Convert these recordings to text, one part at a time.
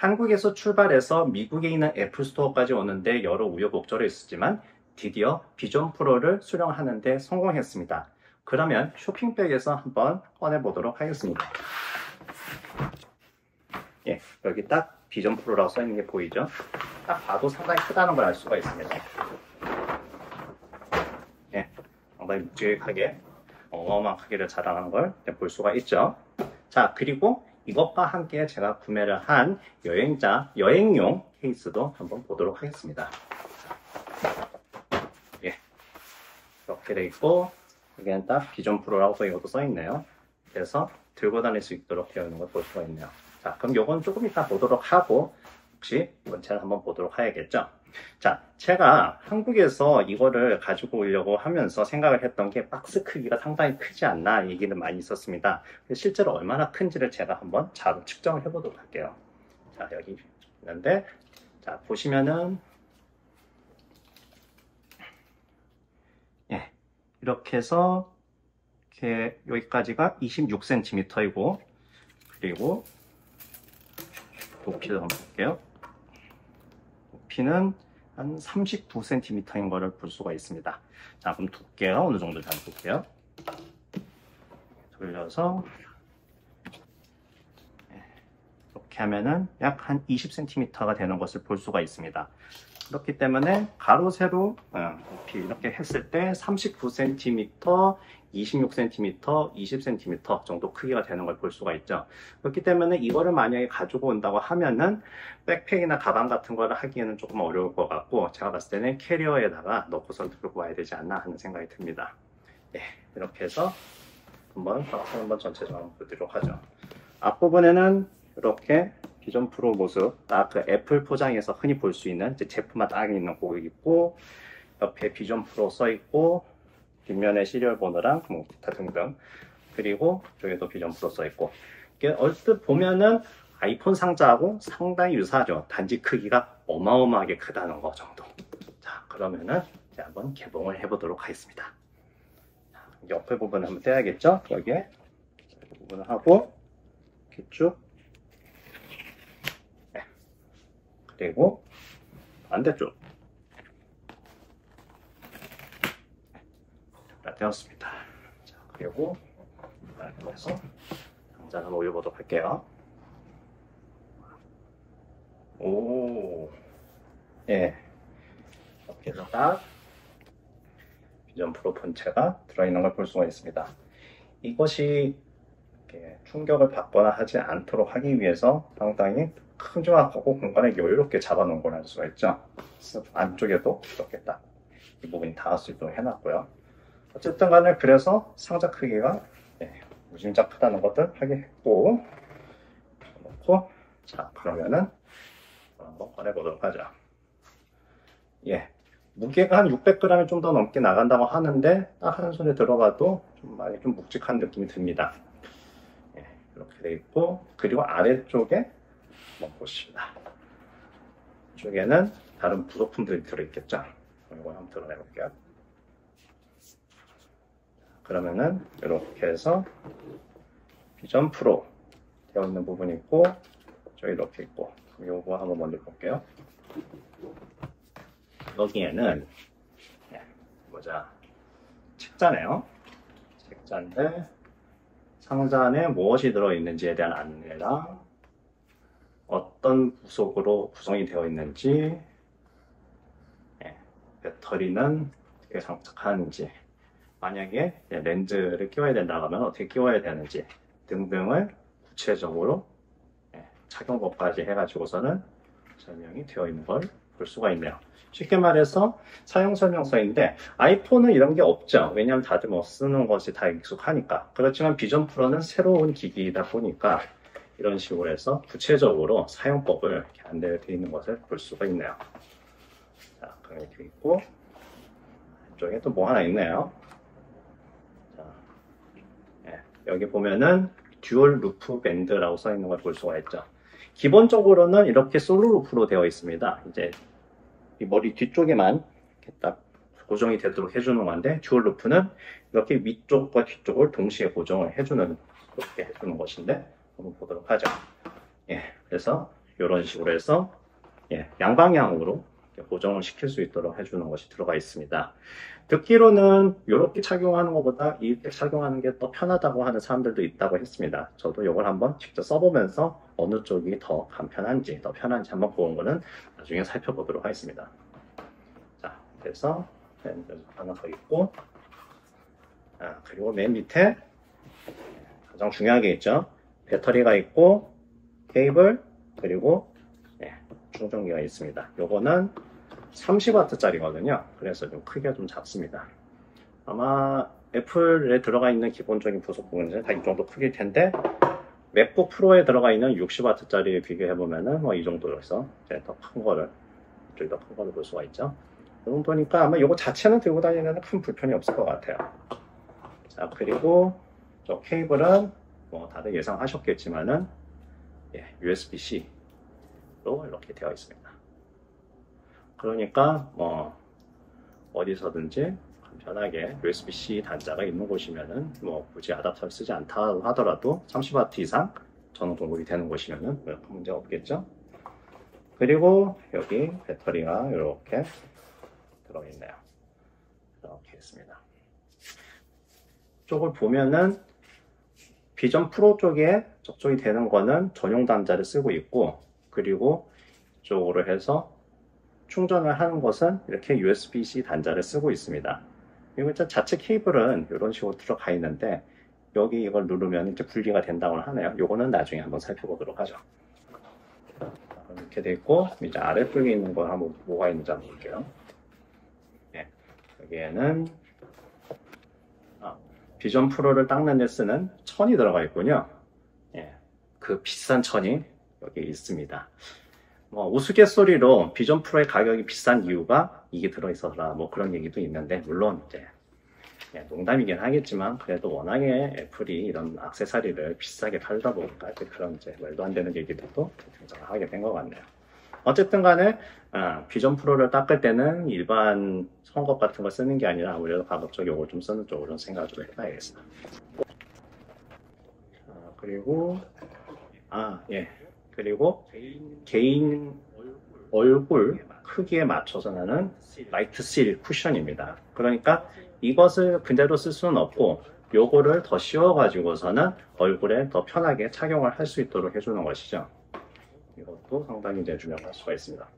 한국에서 출발해서 미국에 있는 애플 스토어까지 오는데 여러 우여곡절이 있었지만 드디어 비전 프로를 수령하는데 성공했습니다. 그러면 쇼핑백에서 한번 꺼내보도록 하겠습니다. 예, 여기 딱 비전 프로라고 써있는 게 보이죠? 딱 봐도 상당히 크다는 걸 알 수가 있습니다. 예, 상당히 묵직하게 어마어마한 크기를 자랑하는 걸 볼 수가 있죠. 자, 그리고 이것과 함께 제가 구매를 한 여행용 케이스도 한번 보도록 하겠습니다. 예, 이렇게 돼 있고, 여기는 딱 비전 프로라고 이것도 써 있네요. 그래서 들고 다닐 수 있도록 되어 있는 걸 볼 수가 있네요. 자, 그럼 요건 조금 이따 보도록 하고, 혹시 원체를 한번 보도록 해야겠죠. 자, 제가 한국에서 이거를 가지고 오려고 하면서 생각을 했던 게 박스 크기가 상당히 크지 않나 얘기는 많이 있었습니다. 실제로 얼마나 큰지를 제가 한번 자로 측정을 해보도록 할게요. 자, 여기 있는데, 자, 보시면은, 예, 이렇게 해서, 이렇게 여기까지가 26cm이고, 그리고 높이도 한번 볼게요. 높이는 한 39cm인 거를 볼 수가 있습니다. 자, 그럼 두께가 어느 정도 잘 볼게요. 돌려서 이렇게 하면은 약 한 20cm가 되는 것을 볼 수가 있습니다. 그렇기 때문에 가로 세로 높이 이렇게 했을 때 39cm, 26cm, 20cm 정도 크기가 되는 걸 볼 수가 있죠. 그렇기 때문에 이거를 만약에 가지고 온다고 하면은 백팩이나 가방 같은 거를 하기에는 조금 어려울 것 같고, 제가 봤을 때는 캐리어에다가 넣고서 들고 와야 되지 않나 하는 생각이 듭니다. 네, 이렇게 해서 박스 한번 전체적으로 보도록 하죠. 앞부분에는 이렇게 비전 프로 모습, 딱 그 애플 포장에서 흔히 볼 수 있는 제품만 딱 있는 곡이 있고, 옆에 비전 프로 써 있고, 뒷면에 시리얼 번호랑 뭐 기타 등등, 그리고 저기도 비전 프로 써 있고, 이게 얼핏 보면은 아이폰 상자하고 상당히 유사하죠. 단지 크기가 어마어마하게 크다는 거 정도. 자, 그러면은 이제 한번 개봉을 해보도록 하겠습니다. 옆에 부분을 한번 떼야겠죠? 여기에 부분을 하고 이렇게 쭉, 네. 그리고 반대쪽 다 떼었습니다. 자, 그리고 이렇게 해서 상자를 한번 올려보도록 할게요. 오, 예, 이렇게 해서 딱 비전 프로 본체가 들어있는 걸 볼 수가 있습니다. 이것이 이렇게 충격을 받거나 하지 않도록 하기 위해서 상당히 큼지막하고 공간을 여유롭게 잡아놓은 걸 알 수가 있죠. 안쪽에도 이렇게 딱 이 부분이 닿을 수 있도록 해놨고요. 어쨌든 간에 그래서 상자 크기가 무진장 크다는 것들 확인했고, 놓고, 자, 그러면은 한번 꺼내보도록 하죠. 예, 무게가 한 600g이 좀 더 넘게 나간다고 하는데 딱 한 손에 들어가도 좀 많이 좀 묵직한 느낌이 듭니다. 예, 이렇게 돼 있고, 그리고 아래쪽에 한번 보십니다. 이쪽에는 다른 부속품들이 들어있겠죠. 이거 한번 드러내볼게요. 그러면은 이렇게 해서 비전 프로 되어 있는 부분이 있고, 저기 이렇게 있고, 요거 한번 먼저 볼게요. 여기에는 보자, 책자네요. 책자인데 상자 안에 무엇이 들어있는지에 대한 안내랑 어떤 부속으로 구성이 되어 있는지, 배터리는 어떻게 장착하는지, 만약에 렌즈를 끼워야 된다고 하면 어떻게 끼워야 되는지 등등을 구체적으로 착용법까지 해가지고서는 설명이 되어 있는 걸 볼 수가 있네요. 쉽게 말해서 사용 설명서인데, 아이폰은 이런 게 없죠. 왜냐하면 다들 뭐 쓰는 것이 다 익숙하니까. 그렇지만 비전 프로는 새로운 기기이다 보니까 이런 식으로 해서 구체적으로 사용법을 이렇게 안내되어 있는 것을 볼 수가 있네요. 자, 그럼 이렇게 있고, 이쪽에 또 뭐 하나 있네요. 자, 여기 보면은 듀얼 루프 밴드라고 써 있는 걸 볼 수가 있죠. 기본적으로는 이렇게 솔로 루프로 되어 있습니다. 이제 이 머리 뒤쪽에만 이렇게 딱 고정이 되도록 해주는 건데, 듀얼 루프는 이렇게 위쪽과 뒤쪽을 동시에 고정을 해주는, 그렇게 해주는 것인데, 한번 보도록 하죠. 예, 그래서 이런 식으로 해서 양방향으로 고정을 시킬 수 있도록 해주는 것이 들어가 있습니다. 듣기로는 이렇게 착용하는 것보다 이렇게 착용하는 게 더 편하다고 하는 사람들도 있다고 했습니다. 저도 이걸 한번 직접 써보면서 어느 쪽이 더 간편한지 더 편한지 한번 그런 거는 나중에 살펴보도록 하겠습니다. 자, 그래서 핸들 하나 더 있고, 그리고 맨 밑에 가장 중요한 게 있죠. 배터리가 있고 케이블, 그리고 충전기가 있습니다. 요거는 30W 짜리거든요. 그래서 좀 크기가 좀 작습니다. 아마 애플에 들어가 있는 기본적인 부속 부분은 다 이 정도 크기일 텐데, 맥북 프로에 들어가 있는 60W 짜리에 비교해보면은 뭐 이 정도로서 더 큰 거를, 이쪽이 더 큰 거를 볼 수가 있죠. 이 정도니까 아마 요거 자체는 들고 다니는 큰 불편이 없을 것 같아요. 자, 그리고 저 케이블은 뭐 다들 예상하셨겠지만은 USB-C로 이렇게 되어 있습니다. 그러니까 뭐 어디서든지 편하게 USB-C 단자가 있는 곳이면은 뭐 굳이 아답터를 쓰지 않다 하더라도 30W 이상 전원 공급이 되는 곳이면은 큰 문제 없겠죠. 그리고 여기 배터리가 이렇게 들어있네요. 이렇게 있습니다. 쪽을 보면은 비전 프로 쪽에 접촉이 되는 거는 전용 단자를 쓰고 있고, 그리고 이쪽으로 해서 충전을 하는 것은 이렇게 USB-C 단자를 쓰고 있습니다. 그리고 자체 케이블은 이런 식으로 들어가 있는데, 여기 이걸 누르면 이제 분리가 된다고 하네요. 요거는 나중에 한번 살펴보도록 하죠. 이렇게 돼 있고, 이제 아래 쪽에 있는 거 한번 뭐가 있는지 한번 볼게요. 여기에는 비전 프로를 닦는 데 쓰는 천이 들어가 있군요. 그 비싼 천이 여기 있습니다. 뭐 우스갯소리로 비전 프로의 가격이 비싼 이유가 이게 들어있어서라 뭐 그런 얘기도 있는데, 물론 이제 농담이긴 하겠지만 그래도 워낙에 애플이 이런 액세서리를 비싸게 팔다 보니까 그런 이제 말도 안 되는 얘기들도 등장하게 된 것 같네요. 어쨌든 간에 비전 프로를 닦을 때는 일반 성것 같은 걸 쓰는 게 아니라 아무래도 가급적 이걸 좀 쓰는 쪽으로 생각을 좀 해봐야겠어요. 그리고 그리고 개인 얼굴 크기에 맞춰서 나는 라이트 실 쿠션입니다. 그러니까 이것을 그대로 쓸 수는 없고 요거를 더 씌워 가지고서는 얼굴에 더 편하게 착용을 할 수 있도록 해주는 것이죠. 이것도 상당히 이제 중요할 수가 있습니다.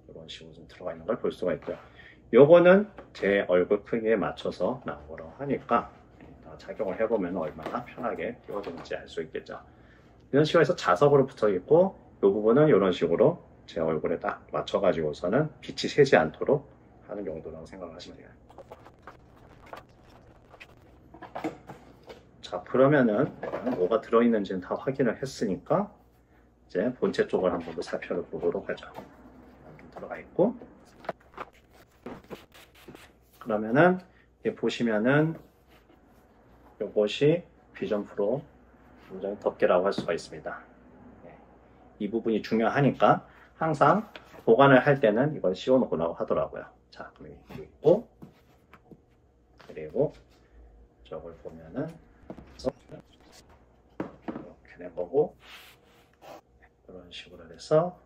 이런 식으로 좀 들어가 있는 걸 볼 수가 있고요. 요거는 제 얼굴 크기에 맞춰서 나온 거라고 하니까 착용을 해보면 얼마나 편하게 끼워지는지 알 수 있겠죠. 이런 식으로 해서 자석으로 붙어 있고, 이 부분은 이런 식으로 제 얼굴에 딱 맞춰 가지고서는 빛이 새지 않도록 하는 용도라고 생각하시면 돼요. 자, 그러면은 뭐가 들어있는지는 다 확인을 했으니까 이제 본체 쪽을 한번 더 살펴보도록 하죠. 이렇게 들어가 있고, 그러면은 보시면은 이것이 비전 프로 굉장히 덮개라고 할 수가 있습니다. 이 부분이 중요하니까 항상 보관을 할 때는 이걸 씌워 놓으라고 하더라고요. 자, 그럼 여기 있고, 그리고 저걸 보면은 이렇게 된 거고, 이런 식으로 해서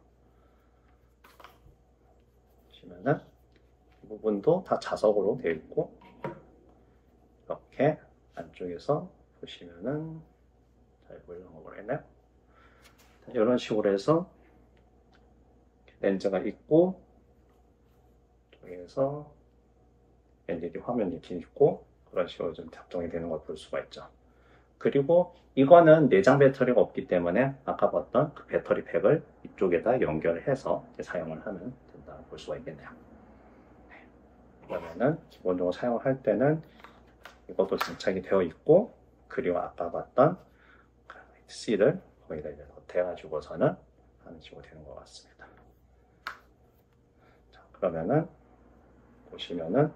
보시면은 이 부분도 다 자석으로 되어 있고, 이렇게 안쪽에서 보시면은 잘 보이려고 모르겠네요. 이런 식으로 해서 렌즈가 있고, 여기에서 LED 화면이 이렇게 있고, 그런 식으로 좀 작동이 되는 걸 볼 수가 있죠. 그리고 이거는 내장 배터리가 없기 때문에 아까 봤던 그 배터리 팩을 이쪽에다 연결해서 사용을 하면 된다고 볼 수가 있겠네요. 그러면은 기본적으로 사용할 때는 이것도 장착이 되어 있고, 그리고 아까 봤던 C를 거기다 이제 덧대가지고서는 하는 식으로 되는 것 같습니다. 자, 그러면은 보시면은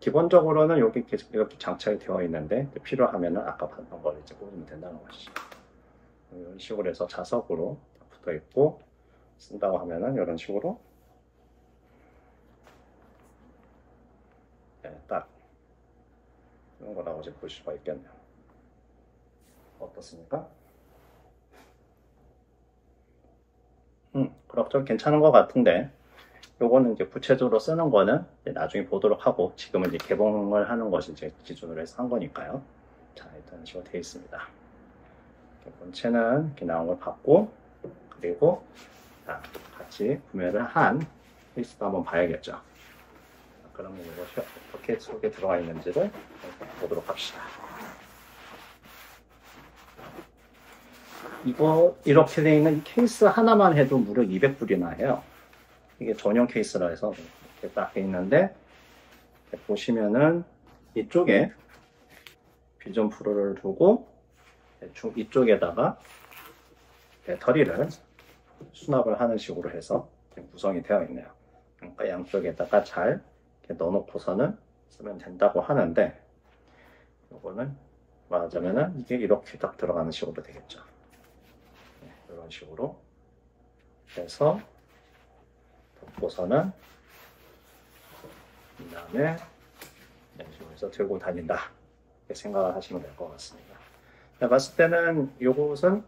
기본적으로는 여기 이렇게 장착이 되어 있는데, 필요하면은 아까 봤던 걸 이제 꽂으면 된다는 것이죠. 이런 식으로 해서 자석으로 붙어 있고, 쓴다고 하면은 이런 식으로 딱 이런 거라고 이제 볼 수가 있겠네요. 어떻습니까? 그럭저럭 괜찮은 것 같은데, 요거는 이제 구체적으로 쓰는 거는 이제 나중에 보도록 하고, 지금은 이제 개봉을 하는 것이 이제 기준으로 해서 한 거니까요. 자, 일단 식으로 되어 있습니다. 본체는 이렇게 나온 걸 받고, 그리고 자, 같이 구매를 한 케이스도 한번 봐야겠죠. 그러면 이것이 어떻게 속에 들어가 있는지를 보도록 합시다. 이거 이렇게 되어 있는 케이스 하나만 해도 무려 200불이나 해요. 이게 전용 케이스라 해서 이렇게 딱 돼 있는데, 보시면은 이쪽에 비전 프로를 두고 대충 이쪽에다가 배터리를 수납을 하는 식으로 해서 구성이 되어 있네요. 그러니까 양쪽에다가 잘 이렇게 넣어놓고서는 쓰면 된다고 하는데, 이거는 말하자면은 이게 이렇게 딱 들어가는 식으로 되겠죠. 네, 이런 식으로 해서 덮고서는 그 다음에 이런 식으로 해서 들고 다닌다, 이렇게 생각을 하시면 될 것 같습니다. 제가 봤을 때는 이것은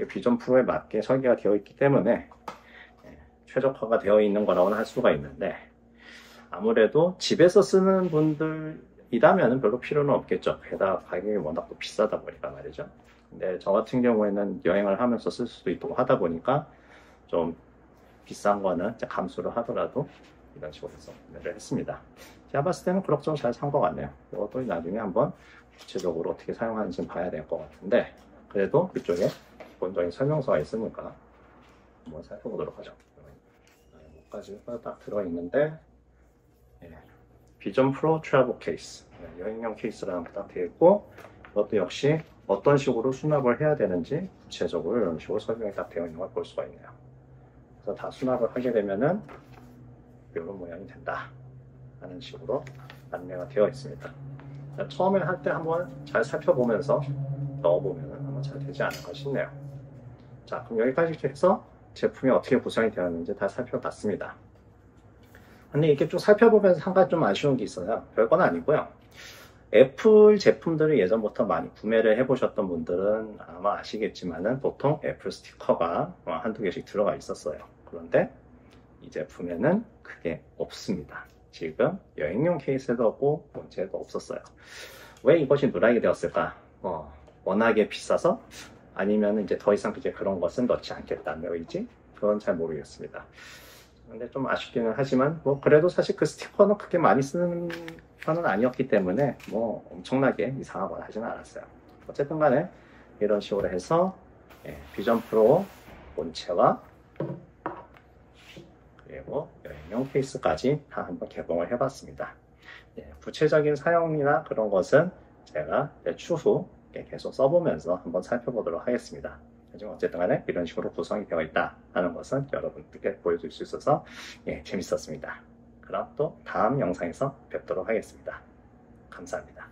비전 프로에 맞게 설계가 되어 있기 때문에 최적화가 되어 있는 거라고는 할 수가 있는데, 아무래도 집에서 쓰는 분들이라면 별로 필요는 없겠죠. 게다가 가격이 워낙 또 비싸다 보니까 말이죠. 근데 저 같은 경우에는 여행을 하면서 쓸 수도 있고 하다 보니까 좀 비싼 거는 감수를 하더라도 이런 식으로 해서 구매를 했습니다. 제가 봤을 때는 그럭저럭 잘 산 것 같네요. 이것도 나중에 한번 구체적으로 어떻게 사용하는지 봐야 될 것 같은데, 그래도 이쪽에 기본적인 설명서가 있으니까 한번 살펴보도록 하죠. 여기까지가 딱 들어있는데, 비전 프로 트래블 케이스, 여행용 케이스라는 게 딱 되어 있고, 이것도 역시 어떤 식으로 수납을 해야 되는지 구체적으로 이런 식으로 설명이 딱 되어 있는 걸 볼 수가 있네요. 그래서 다 수납을 하게 되면은 이런 모양이 된다 하는 식으로 안내가 되어 있습니다. 처음에 할 때 한번 잘 살펴보면서 넣어보면 아마 잘 되지 않을까 싶네요. 자, 그럼 여기까지 해서 제품이 어떻게 구성이 되었는지 다 살펴봤습니다. 근데 이렇게 좀 살펴보면서 한 가지 좀 아쉬운 게 있어요. 별건 아니고요. 애플 제품들을 예전부터 많이 구매를 해보셨던 분들은 아마 아시겠지만은 보통 애플 스티커가 한두 개씩 들어가 있었어요. 그런데 이 제품에는 그게 없습니다. 지금 여행용 케이스도 없고 본체도 없었어요. 왜 이것이 누락이 되었을까? 워낙에 비싸서? 아니면 이제 더 이상 이제 그런 것은 넣지 않겠다는 의지? 그건 잘 모르겠습니다. 근데 좀 아쉽기는 하지만 뭐 그래도 사실 그 스티커는 그렇게 많이 쓰는 편은 아니었기 때문에 뭐 엄청나게 이상하거나 하지는 않았어요. 어쨌든 간에 이런 식으로 해서 비전 프로 본체와 그리고 여행용 케이스까지 다 한번 개봉을 해봤습니다. 구체적인 사용이나 그런 것은 제가 추후 계속 써보면서 한번 살펴보도록 하겠습니다. 하지만 어쨌든 간에 이런 식으로 구성이 되어 있다 하는 것은 여러분들께 보여줄 수 있어서 재밌었습니다. 그럼 또 다음 영상에서 뵙도록 하겠습니다. 감사합니다.